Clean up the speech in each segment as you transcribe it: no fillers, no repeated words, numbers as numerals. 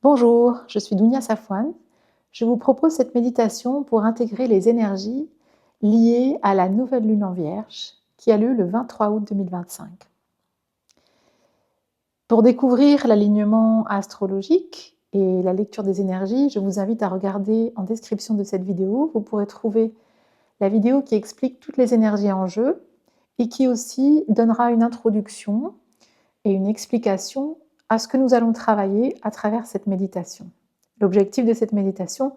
Bonjour, je suis Dounia Safwan. Je vous propose cette méditation pour intégrer les énergies liées à la nouvelle lune en Vierge qui a lieu le 23 août 2025. Pour découvrir l'alignement astrologique et la lecture des énergies, je vous invite à regarder en description de cette vidéo. Vous pourrez trouver la vidéo qui explique toutes les énergies en jeu et qui aussi donnera une introduction et une explication à ce que nous allons travailler à travers cette méditation. L'objectif de cette méditation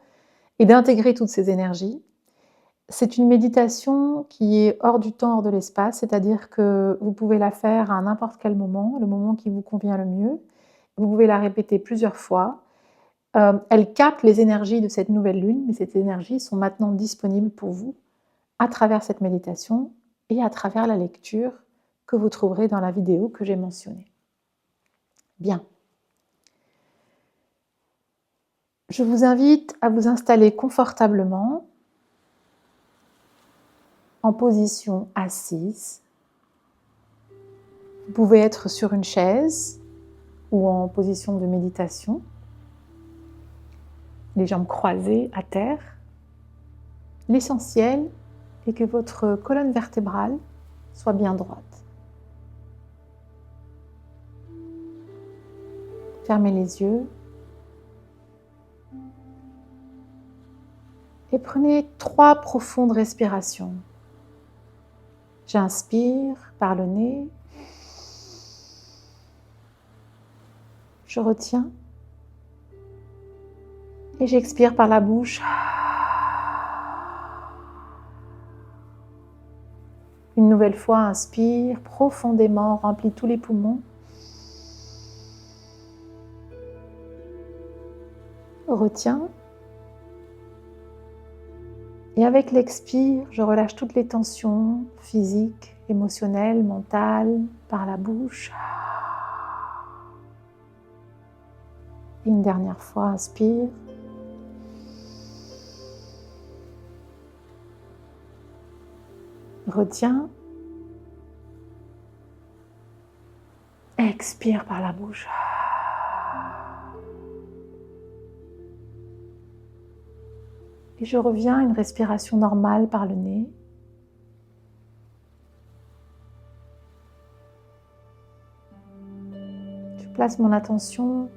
est d'intégrer toutes ces énergies. C'est une méditation qui est hors du temps, hors de l'espace, c'est-à-dire que vous pouvez la faire à n'importe quel moment, le moment qui vous convient le mieux. Vous pouvez la répéter plusieurs fois. Elle capte les énergies de cette nouvelle lune, mais ces énergies sont maintenant disponibles pour vous à travers cette méditation et à travers la lecture que vous trouverez dans la vidéo que j'ai mentionnée. Bien. Je vous invite à vous installer confortablement en position assise. Vous pouvez être sur une chaise ou en position de méditation, les jambes croisées à terre. L'essentiel est que votre colonne vertébrale soit bien droite. Fermez les yeux et prenez 3 profondes respirations. J'inspire par le nez. Je retiens et j'expire par la bouche. Une nouvelle fois, inspire profondément, remplis tous les poumons. Retiens. Et avec l'expire, je relâche toutes les tensions physiques, émotionnelles, mentales, par la bouche. Et une dernière fois, inspire. Retiens. Expire par la bouche. Et je reviens à une respiration normale par le nez. Je place mon attention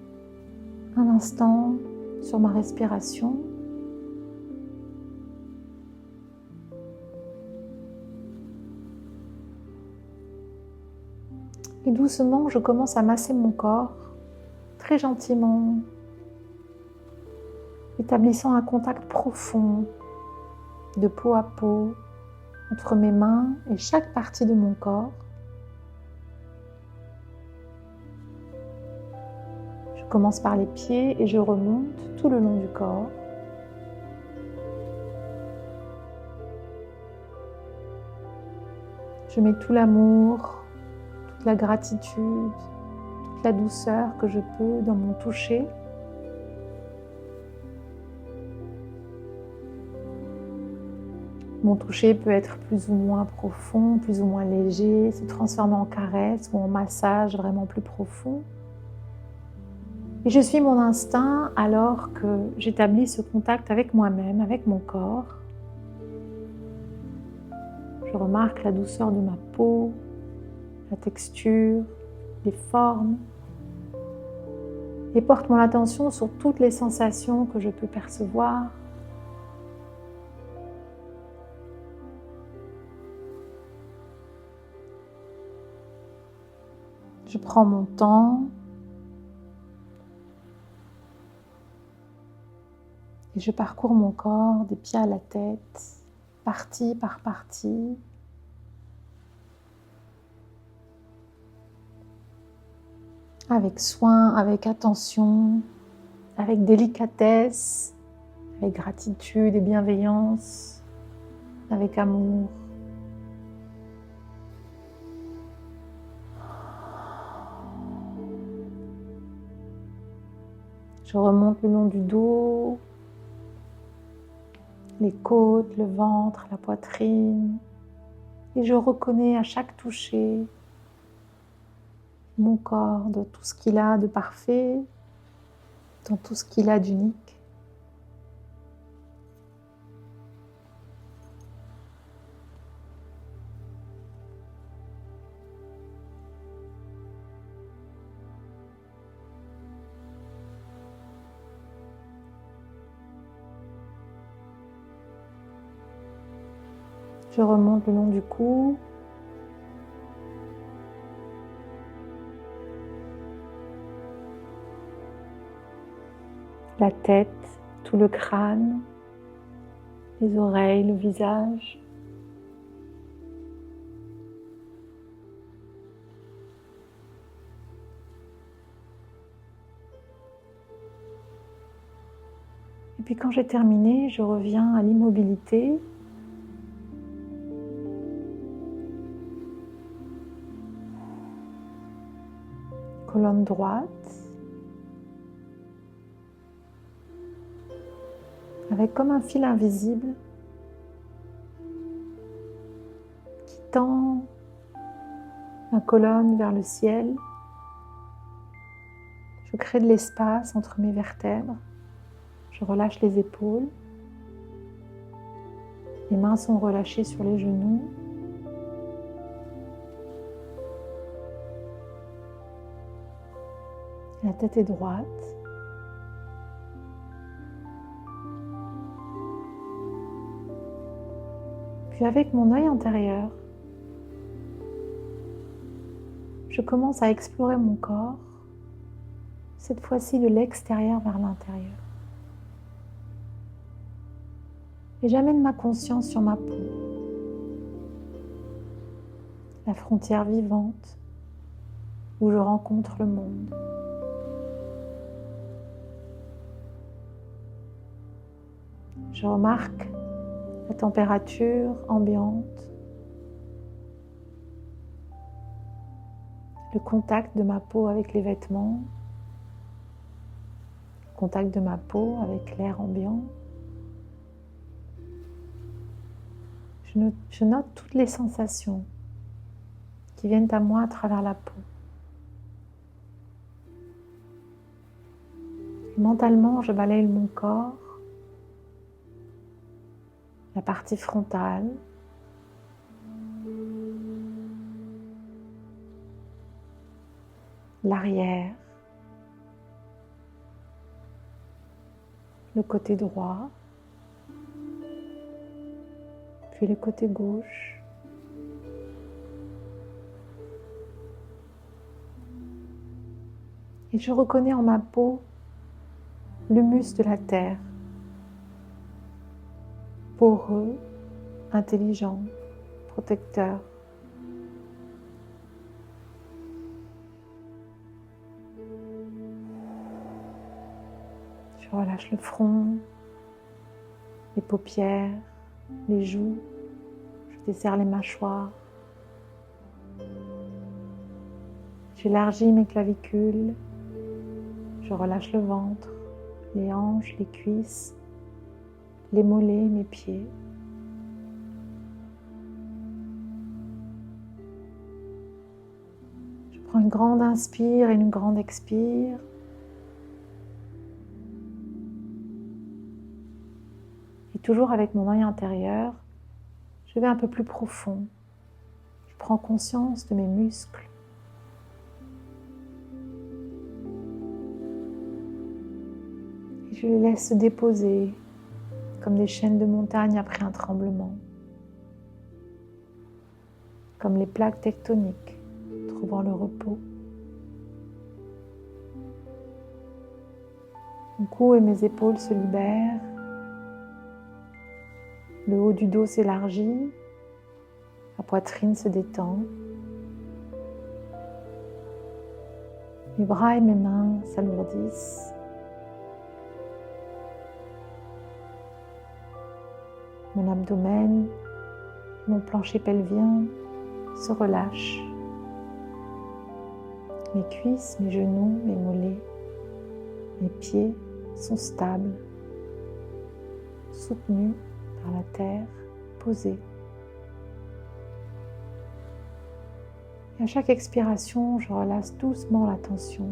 un instant sur ma respiration. Et doucement, je commence à masser mon corps, très gentiment, établissant un contact profond de peau à peau entre mes mains et chaque partie de mon corps. Je commence par les pieds et je remonte tout le long du corps. Je mets tout l'amour, toute la gratitude, toute la douceur que je peux dans mon toucher. Mon toucher peut être plus ou moins profond, plus ou moins léger, se transformer en caresse ou en massage vraiment plus profond. Et je suis mon instinct alors que j'établis ce contact avec moi-même, avec mon corps. Je remarque la douceur de ma peau, la texture, les formes, et porte mon attention sur toutes les sensations que je peux percevoir. Je prends mon temps et je parcours mon corps des pieds à la tête, partie par partie. Avec soin, avec attention, avec délicatesse, avec gratitude et bienveillance, avec amour. Je remonte le long du dos, les côtes, le ventre, la poitrine, et je reconnais à chaque toucher mon corps de tout ce qu'il a de parfait dans tout ce qu'il a d'unique. Je remonte le long du cou. La tête, tout le crâne, les oreilles, le visage. Et puis quand j'ai terminé, je reviens à l'immobilité. Colonne droite. Avec comme un fil invisible qui tend ma colonne vers le ciel. Je crée de l'espace entre mes vertèbres. Je relâche les épaules. Les mains sont relâchées sur les genoux. La tête est droite. Puis avec mon œil intérieur, je commence à explorer mon corps, cette fois-ci de l'extérieur vers l'intérieur. Et j'amène ma conscience sur ma peau, la frontière vivante où je rencontre le monde. Je remarque la température ambiante, le contact de ma peau avec les vêtements, le contact de ma peau avec l'air ambiant. Je note toutes les sensations qui viennent à moi à travers la peau. Et mentalement, je balaye mon corps, la partie frontale, l'arrière, le côté droit, puis le côté gauche. Et je reconnais en ma peau l'humus de la terre, poreux, intelligent, protecteur. Je relâche le front, les paupières, les joues, je desserre les mâchoires. J'élargis mes clavicules, je relâche le ventre, les hanches, les cuisses, les mollets, mes pieds. Je prends une grande inspire et une grande expire. Et toujours avec mon œil intérieur, je vais un peu plus profond. Je prends conscience de mes muscles. Et je les laisse se déposer comme des chaînes de montagne après un tremblement. Comme les plaques tectoniques trouvant le repos. Mon cou et mes épaules se libèrent. Le haut du dos s'élargit. La poitrine se détend. Mes bras et mes mains s'alourdissent. Mon abdomen, mon plancher pelvien se relâchent. Mes cuisses, mes genoux, mes mollets, mes pieds sont stables, soutenus par la terre, posés. Et à chaque expiration, je relâche doucement la tension.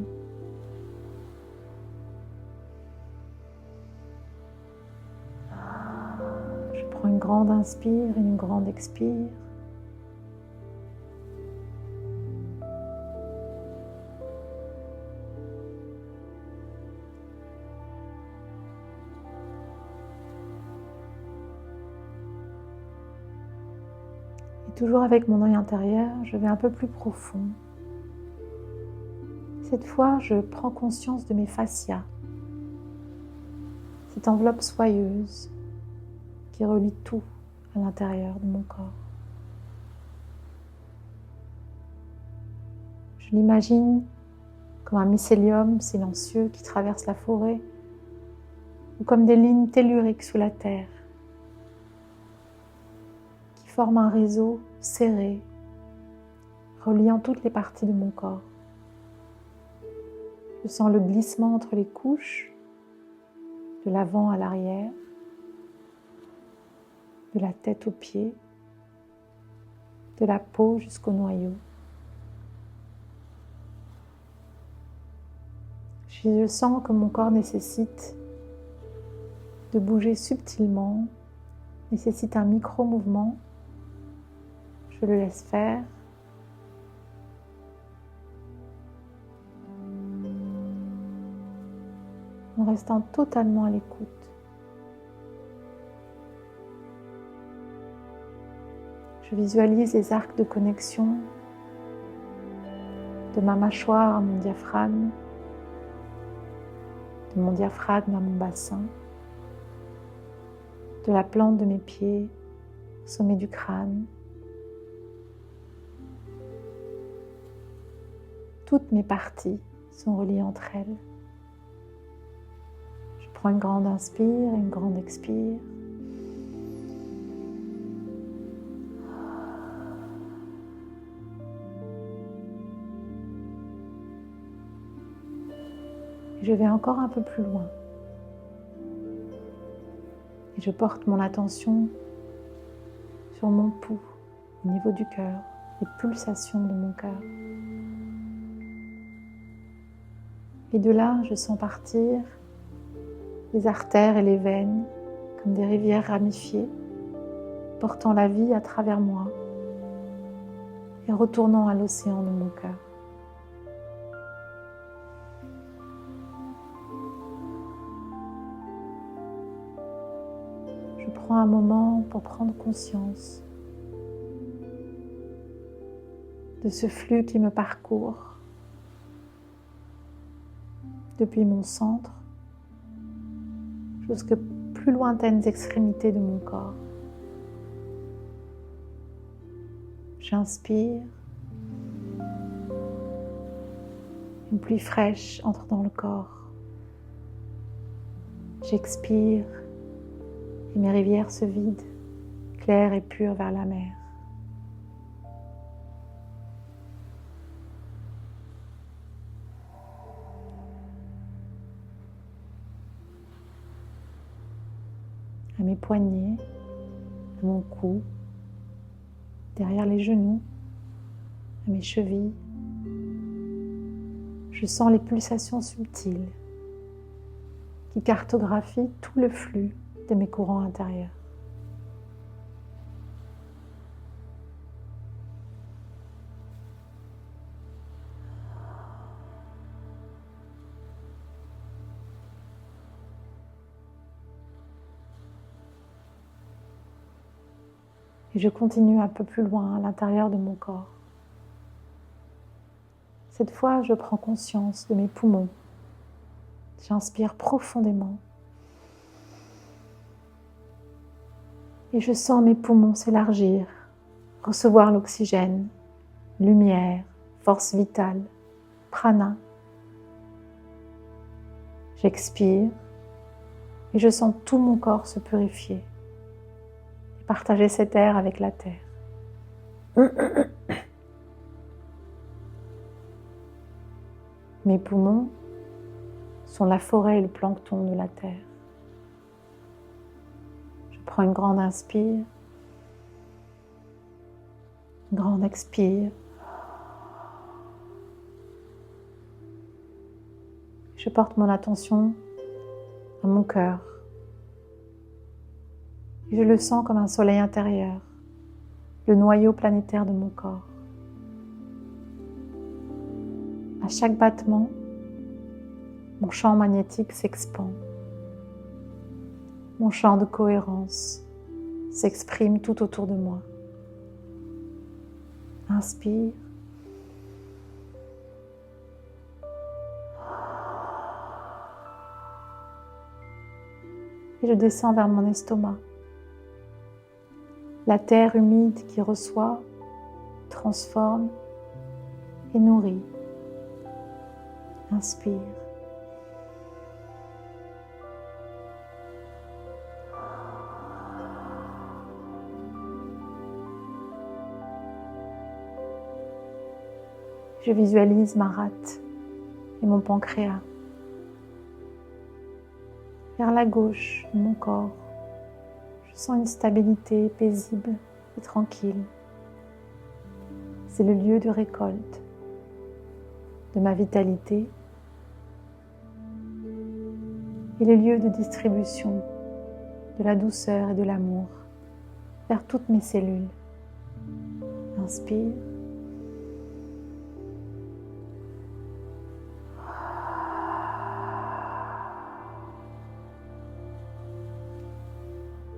une grande inspire et une grande expire. Et toujours avec mon œil intérieur, je vais un peu plus profond. Cette fois, je prends conscience de mes fascias, cette enveloppe soyeuse qui relie tout à l'intérieur de mon corps. Je l'imagine comme un mycélium silencieux qui traverse la forêt ou comme des lignes telluriques sous la terre qui forment un réseau serré reliant toutes les parties de mon corps. Je sens le glissement entre les couches, de l'avant à l'arrière, de la tête aux pieds, de la peau jusqu'au noyau. Je sens que mon corps nécessite de bouger subtilement, nécessite un micro-mouvement. Je le laisse faire. En restant totalement à l'écoute. Je visualise les arcs de connexion de ma mâchoire à mon diaphragme, de mon diaphragme à mon bassin, de la plante de mes pieds au sommet du crâne. Toutes mes parties sont reliées entre elles. Je prends une grande inspire et une grande expire. Et je vais encore un peu plus loin. Et je porte mon attention sur mon pouls, au niveau du cœur, les pulsations de mon cœur. Et de là, je sens partir les artères et les veines comme des rivières ramifiées, portant la vie à travers moi et retournant à l'océan de mon cœur. Je prends un moment pour prendre conscience de ce flux qui me parcourt depuis mon centre jusqu'aux plus lointaines extrémités de mon corps. J'inspire, une pluie fraîche entre dans le corps. J'expire et mes rivières se vident, claires et pures vers la mer. À mes poignets, à mon cou, derrière les genoux, à mes chevilles, je sens les pulsations subtiles qui cartographient tout le flux de mes courants intérieurs. Et je continue un peu plus loin à l'intérieur de mon corps. Cette fois, je prends conscience de mes poumons. J'inspire profondément. Et je sens mes poumons s'élargir, recevoir l'oxygène, lumière, force vitale, prana. J'expire et je sens tout mon corps se purifier et partager cet air avec la terre. Mes poumons sont la forêt et le plancton de la terre. Je prends une grande inspire, une grande expire. Je porte mon attention à mon cœur. Et je le sens comme un soleil intérieur, le noyau planétaire de mon corps. À chaque battement, mon champ magnétique s'expand. Mon champ de cohérence s'exprime tout autour de moi. Inspire. Et je descends vers mon estomac. La terre humide qui reçoit, transforme et nourrit. Inspire. Je visualise ma rate et mon pancréas. Vers la gauche de mon corps, je sens une stabilité paisible et tranquille. C'est le lieu de récolte de ma vitalité et le lieu de distribution de la douceur et de l'amour vers toutes mes cellules. Inspire.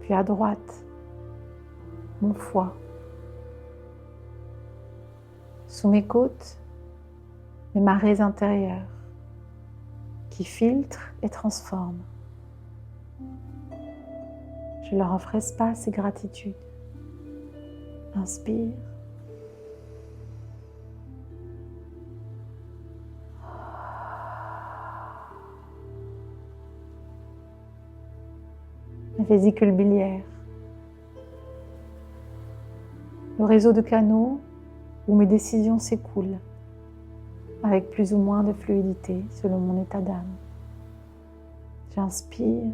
Puis à droite, mon foie. Sous mes côtes, mes marées intérieures qui filtrent et transforment. Je leur offre espace et gratitude. Inspire. La vésicule biliaire, le réseau de canaux où mes décisions s'écoulent avec plus ou moins de fluidité selon mon état d'âme. J'inspire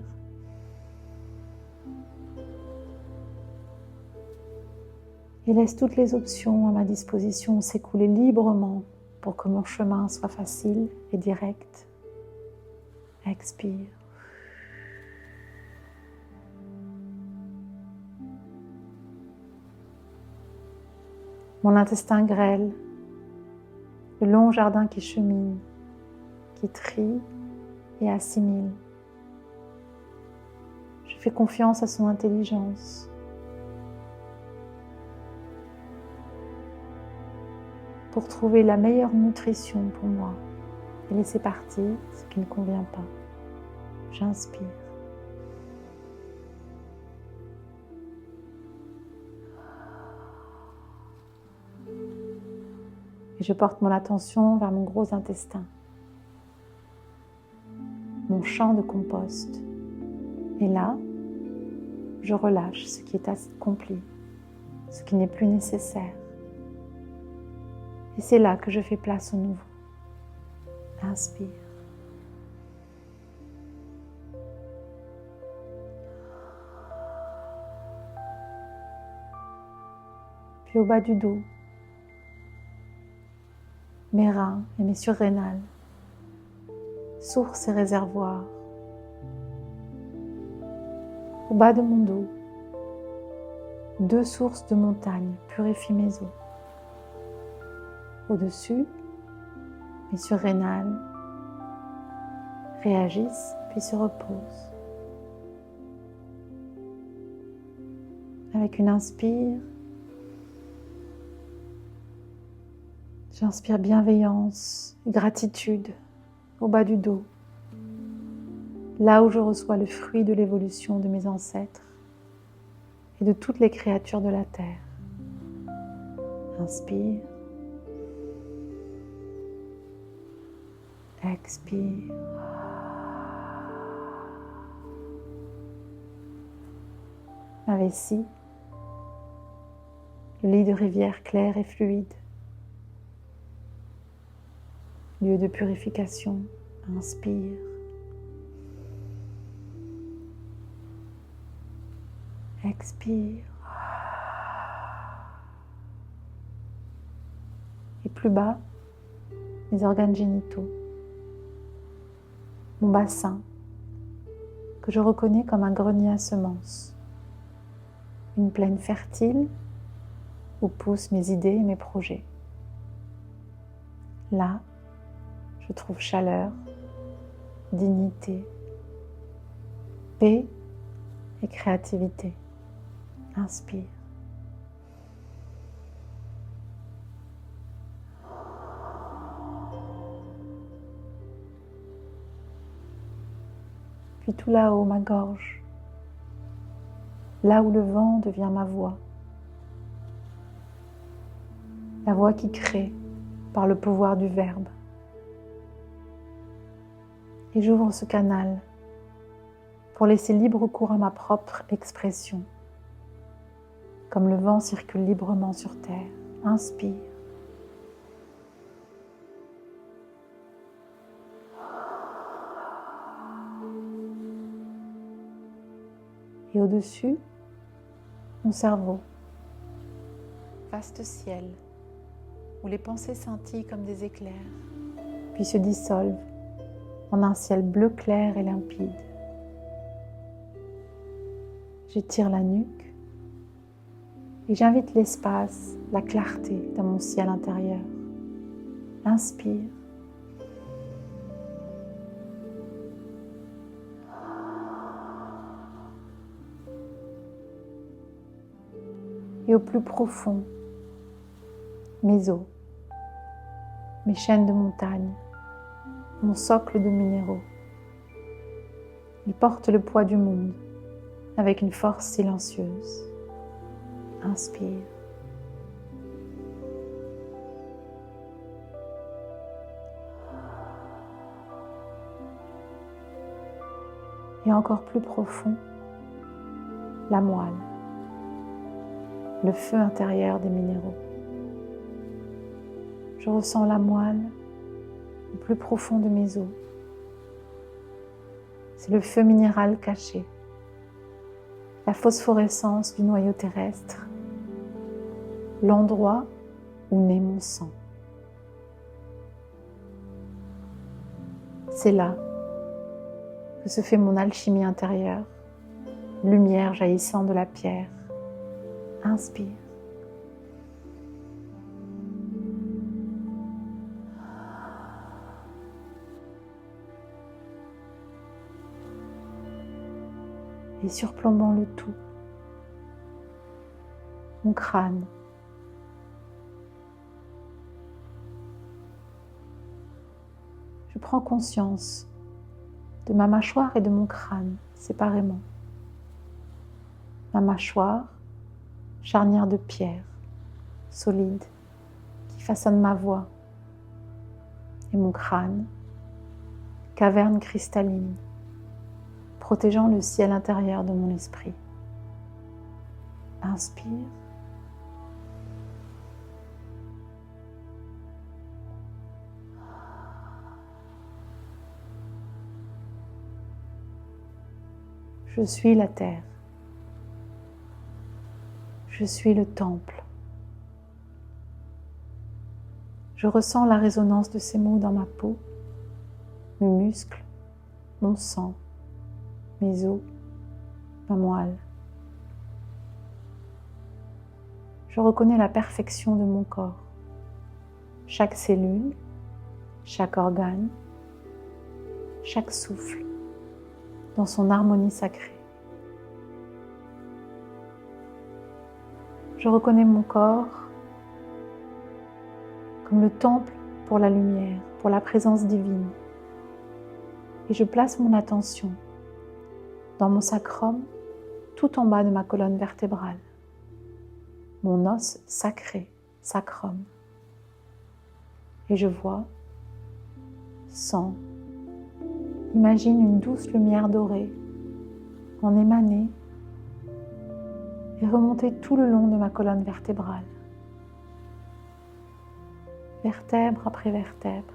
et laisse toutes les options à ma disposition s'écouler librement pour que mon chemin soit facile et direct. Expire. Mon intestin grêle, le long jardin qui chemine, qui trie et assimile. Je fais confiance à son intelligence. Pour trouver la meilleure nutrition pour moi et laisser partir ce qui ne convient pas. J'inspire. Et je porte mon attention vers mon gros intestin, mon champ de compost. Et là, je relâche ce qui est accompli, ce qui n'est plus nécessaire. Et c'est là que je fais place au nouveau. Inspire. Puis au bas du dos, mes reins et mes surrénales, sources et réservoirs. Au bas de mon dos, 2 sources de montagnes purifient mes eaux. Au-dessus, mes surrénales réagissent puis se reposent. Avec une inspire, j'inspire bienveillance et gratitude au bas du dos, là où je reçois le fruit de l'évolution de mes ancêtres et de toutes les créatures de la terre. Inspire. Expire. Ma vessie, le lit de rivière clair et fluide, lieu de purification. Inspire. Expire. Et plus bas, mes organes génitaux, mon bassin, que je reconnais comme un grenier à semences, une plaine fertile où poussent mes idées et mes projets. Là, je trouve chaleur, dignité, paix et créativité. Inspire. Puis tout là-haut, ma gorge, là où le vent devient ma voix. La voix qui crée par le pouvoir du verbe. Et j'ouvre ce canal pour laisser libre cours à ma propre expression. Comme le vent circule librement sur terre. Inspire. Et au-dessus, mon cerveau. Vaste ciel, où les pensées scintillent comme des éclairs, puis se dissolvent en un ciel bleu clair et limpide. J'étire la nuque et j'invite l'espace, la clarté dans mon ciel intérieur. Inspire. Et au plus profond, mes os, mes chaînes de montagne, mon socle de minéraux. Ils portent le poids du monde avec une force silencieuse. Inspire. Et encore plus profond, la moelle, le feu intérieur des minéraux. Je ressens la moelle au plus profond de mes os. C'est le feu minéral caché, la phosphorescence du noyau terrestre, l'endroit où naît mon sang. C'est là que se fait mon alchimie intérieure, lumière jaillissant de la pierre. Inspire. Et surplombant le tout, mon crâne. Je prends conscience de ma mâchoire et de mon crâne séparément. Ma mâchoire, charnière de pierre, solide, qui façonne ma voix. Et mon crâne, caverne cristalline, protégeant le ciel intérieur de mon esprit. Inspire. Je suis la terre. Je suis le temple. Je ressens la résonance de ces mots dans ma peau, mes muscles, mon sang, mes os, ma moelle. Je reconnais la perfection de mon corps, chaque cellule, chaque organe, chaque souffle, dans son harmonie sacrée. Je reconnais mon corps comme le temple pour la lumière, pour la présence divine. Et je place mon attention dans mon sacrum, tout en bas de ma colonne vertébrale. Mon os sacré, sacrum. Et je vois, sens, imagine une douce lumière dorée en émaner et remonter tout le long de ma colonne vertébrale. Vertèbre après vertèbre.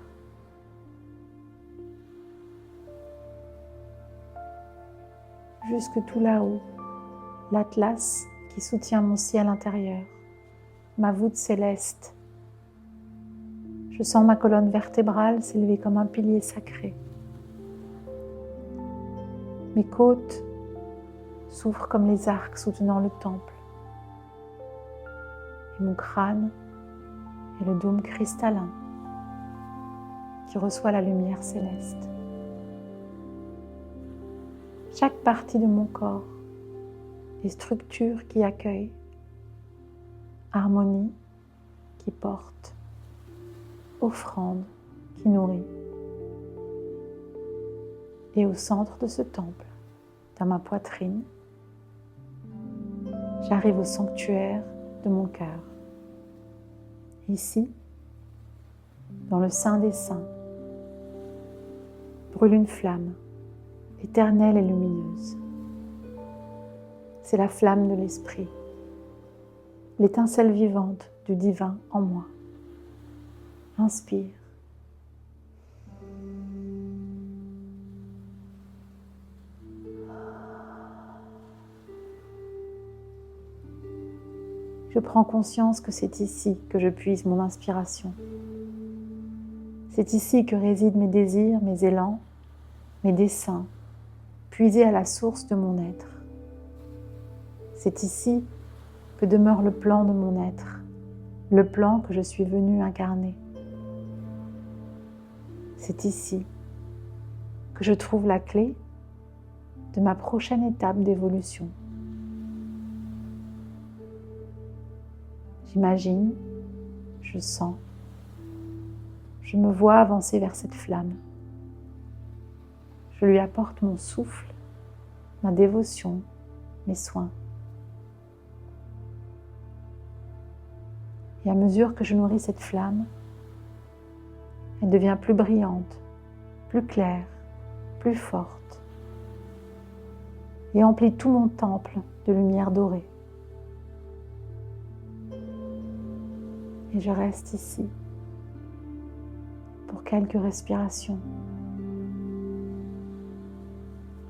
Jusque tout là-haut, l'Atlas qui soutient mon ciel intérieur, ma voûte céleste. Je sens ma colonne vertébrale s'élever comme un pilier sacré. Mes côtes s'ouvrent comme les arcs soutenant le temple. et mon crâne est le dôme cristallin qui reçoit la lumière céleste. Chaque partie de mon corps est structure qui accueille, harmonie qui porte, offrande qui nourrit. Et au centre de ce temple, dans ma poitrine, j'arrive au sanctuaire de mon cœur. Ici, dans le sein des saints, brûle une flamme éternelle et lumineuse. C'est la flamme de l'esprit, l'étincelle vivante du divin en moi. Inspire. Je prends conscience que c'est ici que je puise mon inspiration. C'est ici que résident mes désirs, mes élans, mes desseins, puisés à la source de mon être. C'est ici que demeure le plan de mon être, le plan que je suis venu incarner. C'est ici que je trouve la clé de ma prochaine étape d'évolution. J'imagine, je sens, je me vois avancer vers cette flamme. Je lui apporte mon souffle, ma dévotion, mes soins. Et à mesure que je nourris cette flamme, elle devient plus brillante, plus claire, plus forte, et emplit tout mon temple de lumière dorée. Et je reste ici pour quelques respirations,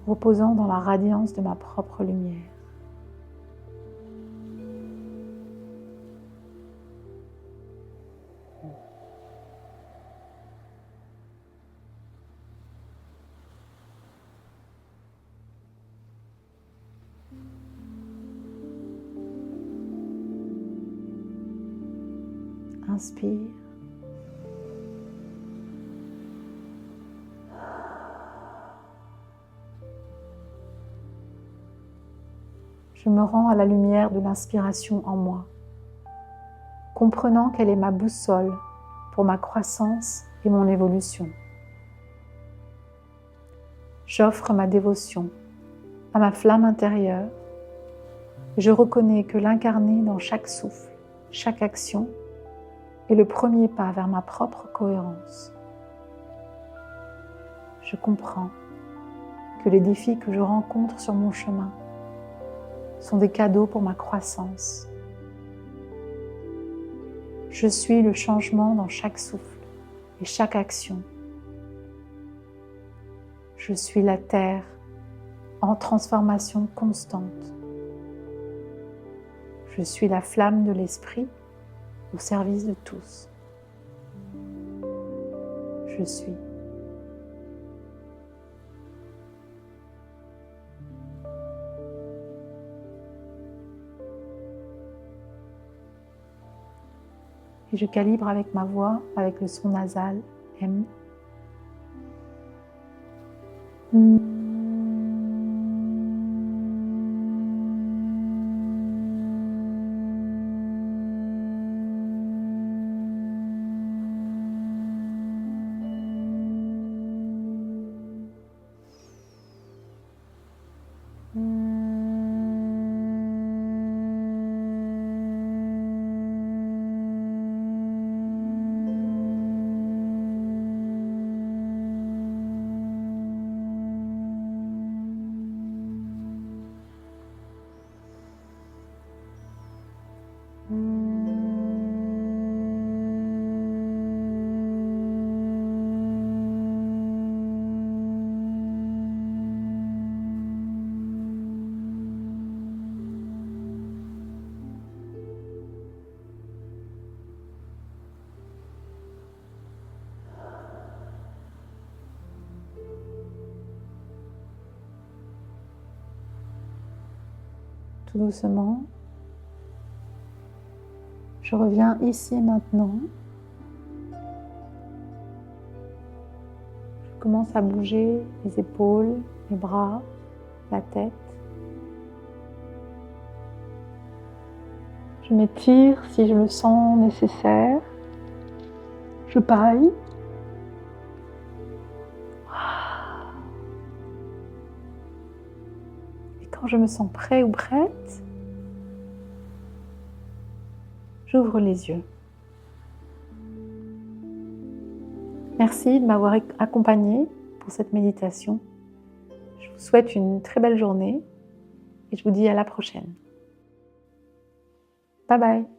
reposant dans la radiance de ma propre lumière. Inspire. Je me rends à la lumière de l'inspiration en moi, comprenant qu'elle est ma boussole pour ma croissance et mon évolution. J'offre ma dévotion à ma flamme intérieure et je reconnais que l'incarner dans chaque souffle, chaque action, est le premier pas vers ma propre cohérence. Je comprends que les défis que je rencontre sur mon chemin sont des cadeaux pour ma croissance. Je suis le changement dans chaque souffle et chaque action. Je suis la terre en transformation constante. Je suis la flamme de l'esprit au service de tous. Je suis. Et je calibre avec ma voix, avec le son nasal M. Tout doucement, Je reviens ici et maintenant. Je commence à bouger les épaules, les bras, la tête. Je m'étire si je le sens nécessaire. Je paille. Et quand je me sens prêt ou prête, j'ouvre les yeux. Merci de m'avoir accompagné pour cette méditation. Je vous souhaite une très belle journée et je vous dis à la prochaine. Bye bye.